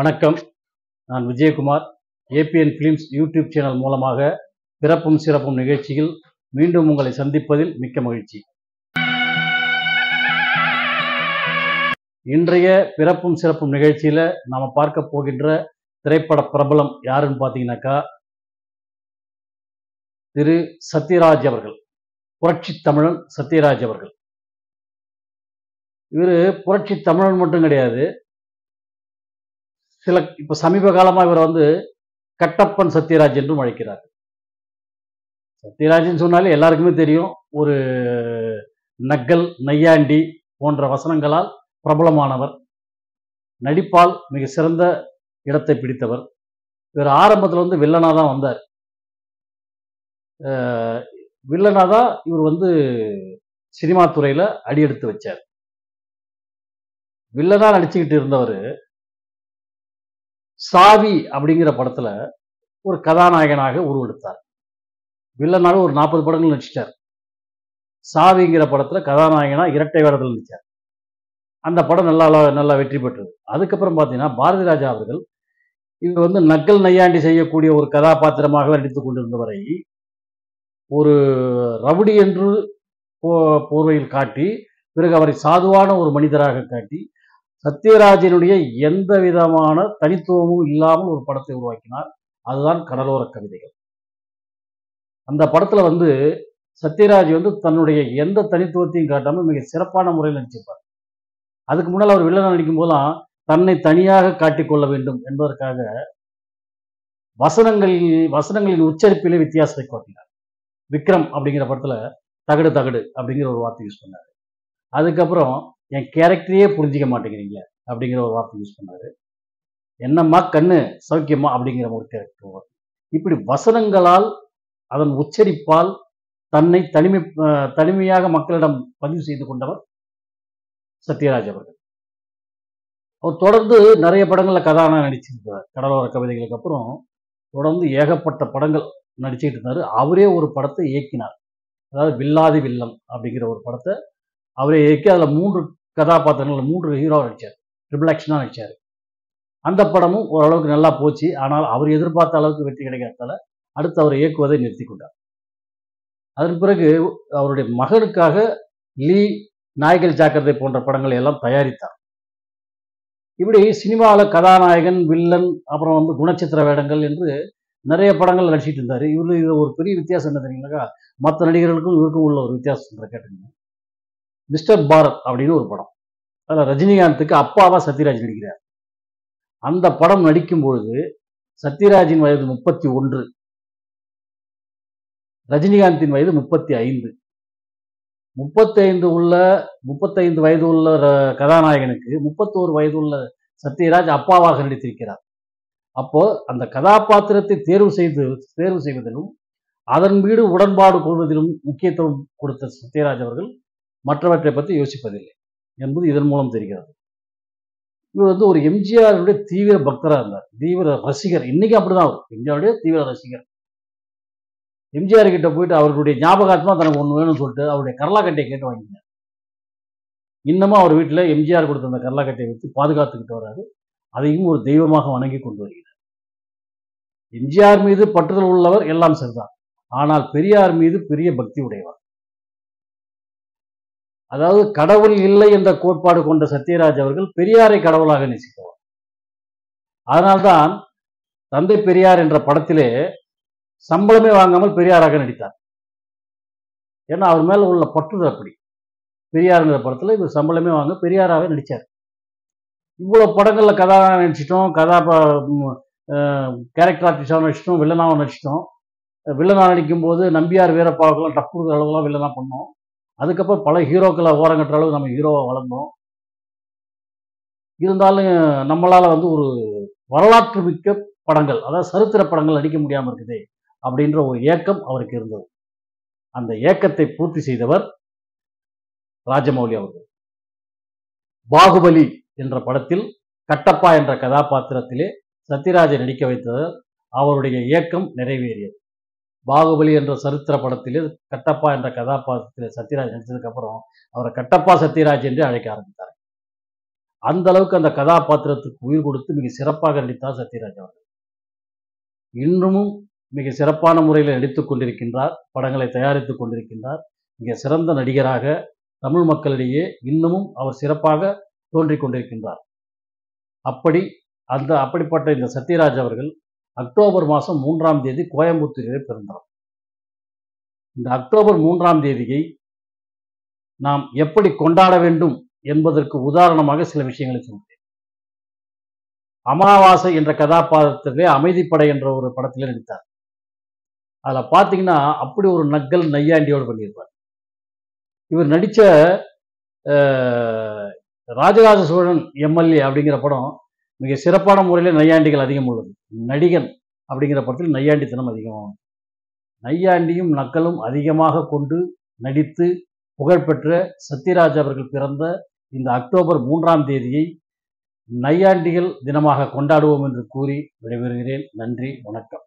வணக்கம். நான் Vijayakumar. ABN films YouTube channel மூலமாக பிறப்பும் சிறப்பும் நிகழ்ச்சியில் மீண்டும் உங்களை சந்திப்பதில் மிக்க மகிழ்ச்சி. இன்றைய பிறப்பும் சிறப்பும் நிகழ்ச்சியில் நாம் பார்க்க போகின்ற திரைப்பட பிரபலம் யாருன்னு பார்த்தீங்கன்னாக்கா, திரு சத்யராஜ் அவர்கள். புரட்சி தமிழன் சத்யராஜ் அவர்கள். இவர் புரட்சி தமிழன் மட்டும் கிடையாது. இப்ப சமீப காலமா இவர் கட்டப்பன் சத்யராஜ் என்றும் அழைக்கிறார். சத்யராஜ்னு சொன்னாலே எல்லாருக்குமே தெரியும். ஒரு நக்கல், நையாண்டி போன்ற வசனங்களால் பிரபலமானவர். நடிப்பால் மிக சிறந்த இடத்தை பிடித்தவர். இவர் ஆரம்பத்தில் வில்லனா தான் வந்தார். வில்லனா தான் இவர் சினிமா துறையில அடியெடுத்து வச்சார். வில்லனா நடிச்சுக்கிட்டு இருந்தவர் சாவி அப்படிங்கிற படத்துல ஒரு கதாநாயகனாக உருவெடுத்தார். வில்லனாக ஒரு 40 படங்கள் நடிச்சிட்டார். சாவிங்கிற படத்துல கதாநாயகனா இரட்டை வேடத்தில் நடிச்சார். அந்த படம் நல்லா வெற்றி பெற்றது. அதுக்கப்புறம் பார்த்தீங்கன்னா பாரதி ராஜா அவர்கள் இவர் நக்கல் நையாண்டி செய்யக்கூடிய ஒரு கதாபாத்திரமாக நடித்துக் கொண்டிருந்தவரை ஒரு ரவுடி என்று போர்வையில் காட்டி, பிறகு அவரை சாதுவான ஒரு மனிதராக காட்டி, சத்யராஜனுடைய எந்த விதமான தனித்துவமும் இல்லாமல் ஒரு படத்தை உருவாக்கினார். அதுதான் கடலோர கவிதைகள். அந்த படத்துல சத்யராஜ் தன்னுடைய எந்த தனித்துவத்தையும் காட்டாமல் மிக சிறப்பான முறையில் நடிச்சிருப்பார். அதுக்கு முன்னால் அவர் வில்லனா நடிக்கும் போதெல்லாம் தன்னை தனியாக காட்டிக்கொள்ள வேண்டும் என்பதற்காக வசனங்களின் உச்சரிப்பிலே வித்தியாசத்தை காட்டினார். விக்ரம் அப்படிங்கிற படத்துல தகடு தகடு அப்படிங்கிற ஒரு வார்த்தை யூஸ் பண்ணாரு. அதுக்கப்புறம் என் கேரக்டரையே புரிஞ்சிக்க மாட்டேங்கிறீங்க அப்படிங்கிற ஒரு வார்த்தை யூஸ் பண்ணாரு. என்னம்மா கண்ணு சௌக்கியமா அப்படிங்கிற ஒரு கேரக்டர். இப்படி வசனங்களால், அதன் உச்சரிப்பால் தன்னை தனிமையாக மக்களிடம் பதிவு செய்து கொண்டவர் சத்யராஜ் அவர்கள். அவர் தொடர்ந்து நிறைய படங்கள்ல கதாநாயகன் நடிச்சிருக்கிறார். கடலோர கவிதைகளுக்கு அப்புறம் தொடர்ந்து ஏகப்பட்ட படங்கள் நடிச்சுட்டு இருந்தாரு. அவரே ஒரு படத்தை இயக்கினார். அதாவது வில்லாதி வில்லம் அப்படிங்கிற ஒரு படத்தை அவரே இயக்கி அதில் 3 கதாபாத்திரங்கள், 3 ஹீரோ நடிச்சார். ட்ரிபிள் ஆக்ஷனா நடிச்சார். அந்த படமும் ஓரளவுக்கு நல்லா போச்சு. ஆனால் அவர் எதிர்பார்த்த அளவுக்கு வெற்றி கிடைக்காததால அடுத்து அவர் இயக்குவதை நிறுத்தி கொண்டார். அதன் பிறகு அவருடைய மகனுக்காக லீ, நாய்கள் ஜாக்கிரதை போன்ற படங்களை எல்லாம் தயாரித்தார். இப்படி சினிமாவில் கதாநாயகன், வில்லன், அப்புறம் குணச்சித்திர வேடங்கள் என்று நிறைய படங்கள் நடிச்சிட்டு இருந்தார். இது ஒரு பெரிய வித்தியாசம் என்ன தெரியுங்களா? மற்ற நடிகர்களுக்கும் இவருக்கும் உள்ள ஒரு வித்தியாசம் கேட்டீங்க. மிஸ்டர் பாரத் அப்படின்னு ஒரு படம். அதில் ரஜினிகாந்துக்கு அப்பாவா சத்யராஜ் நடிக்கிறார். அந்த படம் நடிக்கும் பொழுது சத்யராஜின் வயது 31, ரஜினிகாந்தின் வயது 35. 35 வயது உள்ள கதாநாயகனுக்கு 31 வயது உள்ள சத்யராஜ் அப்பாவாக நடித்திருக்கிறார். அப்போ அந்த கதாபாத்திரத்தை தேர்வு செய்வதிலும் அதன் மீது உடன்பாடு கொள்வதிலும் முக்கியத்துவம் கொடுத்த சத்யராஜ் அவர்கள் மற்றவற்றை பற்றி யோசிப்பதில்லை என்பது இதன் மூலம் தெரிகிறது. இவர் ஒரு எம்ஜிஆருடைய தீவிர பக்தராக இருந்தார், தீவிர ரசிகர். இன்னைக்கு அப்படிதான். அவர் எம்ஜிஆருடைய தீவிர ரசிகர். எம்ஜிஆர் கிட்ட போயிட்டு அவர்களுடைய ஞாபகார்த்தமா தனக்கு ஒன்று வேணும்னு சொல்லிட்டு அவருடைய கரலாக்கட்டையை கேட்டு வாங்கினார். இன்னமும் அவர் வீட்டில் எம்ஜிஆர் கொடுத்த அந்த கரலாக்கட்டையை வச்சு பாதுகாத்துக்கிட்டு வராரு. அதையும் ஒரு தெய்வமாக வணங்கி கொண்டு வருகிறார். எம்ஜிஆர் மீது பற்றுதல் உள்ளவர் எல்லாம் சரிதான். ஆனால் பெரியார் மீது பெரிய பக்தி உடையவர். அதாவது கடவுள் இல்லை என்ற கோட்பாடு கொண்ட சத்யராஜ் அவர்கள் பெரியாரை கடவுளாக நேசித்தவர். அதனால்தான் தந்தை பெரியார் என்ற படத்திலே சம்பளமே வாங்காமல் பெரியாராக நடித்தார். ஏன்னா அவர் மேல உள்ள பற்றுதல் அப்படி. பெரியார்ங்கிற படத்துல இவர் சம்பளமே வாங்க பெரியாராக நடிச்சார். இவ்வளவு படங்கள்ல கதாநாயகன் நடிச்சிட்டோம், கேரக்டர் ஆர்டிஸ்டாக நடிச்சிட்டோம், வில்லனாவும் நடிச்சிட்டோம். வில்லனா நடிக்கும் போது நம்பியார் வீரப்பாவுக்கெல்லாம் டப்பு கொடுக்குற அளவுலாம் வில்லனா பண்ணோம். அதுக்கப்புறம் பல ஹீரோக்களை ஓரங்கட்டுற அளவுக்கு நம்ம ஹீரோவை வளர்ந்தோம். இருந்தாலும் நம்மளால ஒரு வரலாற்று மிக்க படங்கள், அதாவது சரித்திர படங்கள் நடிக்க முடியாமல் இருக்குது அப்படின்ற ஒரு ஏக்கம் அவருக்கு இருந்தது. அந்த ஏக்கத்தை பூர்த்தி செய்தவர் ராஜமௌலி அவர்கள். பாகுபலி என்ற படத்தில் கட்டப்பா என்ற கதாபாத்திரத்திலே சத்யராஜை நடிக்க வைத்ததால் அவருடைய ஏக்கம் நிறைவேறியது. பாகுபலி என்ற சரித்திர படத்திலே கட்டப்பா என்ற கதாபாத்திரத்தில் சத்யராஜ் நடித்ததுக்கு அப்புறம் அவரை கட்டப்பா சத்யராஜ் என்று அழைக்க ஆரம்பித்தார். அந்த அளவுக்கு அந்த கதாபாத்திரத்துக்கு உயிர் கொடுத்து மிக சிறப்பாக நடித்தார் சத்யராஜ் அவர்கள். இன்னமும் மிக சிறப்பான முறையில் நடித்துக் கொண்டிருக்கின்றார். படங்களை தயாரித்துக் கொண்டிருக்கின்றார். மிக சிறந்த நடிகராக தமிழ் மக்களிடையே இன்னமும் அவர் சிறப்பாக தோன்றிக் கொண்டிருக்கின்றார். அப்படிப்பட்ட இந்த சத்யராஜ் அவர்கள் அக்டோபர் மாதம் 3ஆம் தேதி கோயம்புத்தூரிலே பிறந்தார். இந்த அக்டோபர் 3ஆம் தேதியை நாம் எப்படி கொண்டாட வேண்டும் என்பதற்கு உதாரணமாக சில விஷயங்களை சொல்கிறேன். அமாவாசை என்ற கதாபாத்திரத்திலே அமைதிப்படை என்ற ஒரு படத்திலே நடித்தார். அதுல பார்த்தீங்கன்னா அப்படி ஒரு நக்கல் நையாண்டியோடு பண்ணியிருப்பார். இவர் நடித்த ராஜராஜ சோழன் எம்எல்ஏ அப்படிங்கிற படம் மிக சிறப்பான முறையில் நையாண்டிகள் அதிகம் உள்ளது. நடிகன் அப்படிங்கிற படத்தில் நையாண்டித்தனம் அதிகமாகும். நையாண்டியும் நக்கலும் அதிகமாக கொண்டு நடித்து புகழ்பெற்ற சத்யராஜ் அவர்கள் பிறந்த இந்த அக்டோபர் 3ஆம் தேதியை நையாண்டிகள் தினமாக கொண்டாடுவோம் என்று கூறி விடைபெறுகிறேன். நன்றி, வணக்கம்.